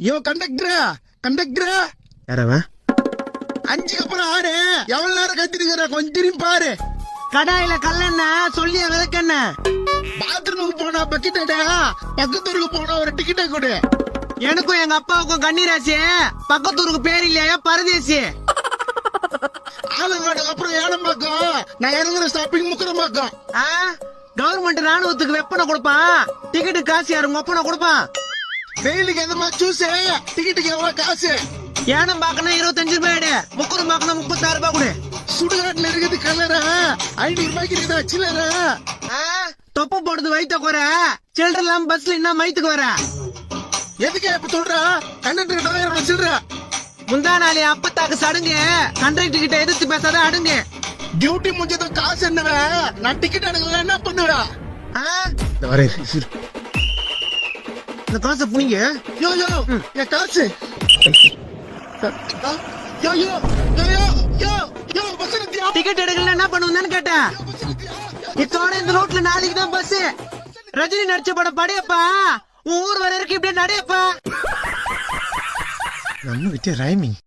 யோ conductor யாரவன்? 5 அப்புறம் 6 எவ்வளவு நேரம் கத்திருக்கிற கொஞ்சம் திரும்பி பாரு. கடாயில கல்லெண்ண சொல்லிய விளக்கெண்ண. பாத்ரூமுக்கு போனா பக்கெட்டா, பக்கத்தூருக்கு போனா ஒரு டிக்கெட்டை கொடு. எனக்கும் எங்க அப்பாவுக்கும் கண்ணீராச்சு. பக்கத்தூருக்கு பேர் இல்லையா பரதேசி. ஆலங்காடு அப்புறம் ஏனம்பாக்கம், நான் இறங்குற ஸ்டாப்பிங் முக்கரம்பாக்கம். கவர்மெண்ட் ராணுவத்துக்கு வெப்பனை கொடுப்பான், டிக்கெட்டு காசு யாரு உங்க ஒப்பனை கொடுப்பான். வெயிலுக்கு எதமா ஜூஸ், டிக்கெட்டுக்கு எவ்வளவு காசு? ஏனம் பாக்கணும் 25 ரூபாய், முக்கரம் பாக்கணும் 36 ரூபாய் கொடு. சுடுகாட்டுல இருக்குது கலரா, 500 ரூபாய்க்கு இருக்குதா சில்லற? தொப்ப போடுறது வயித்த குறை, சில்லற இல்லாம பஸ்ல என்ன மயத்துக்கு வர? எதுக்கு இப்ப சொல்ற? கண்டக்டர் சில்லற. முந்தா நாளே அப்பத்தாக்கு சடுங்கு, கண்டக்டர் கிட்ட எதிர்த்து பேசாத அடுங்க. டியூட்டி முடிஞ்சதும் காசு என்னவ, நான் டிக்கெட் எடுக்கல என்ன பண்ணுவா? இந்த காசை புனிங்க. யோ என் காசு. யோ யோ யோ யோ யோ பஸ் நிறுத்தியா? டிக்கெட் எடுக்கல என்ன பண்ணுவீங்கன்னு கேட்டேன். இத்தோட இந்த ரோட்ல நாளைக்கு தான் பஸ். ரஜினி நடிச்ச படம் படையப்பா, ஊர் வர இருக்கு இப்படியே நடையப்பா. நம்ம கிட்ட ரைமிங்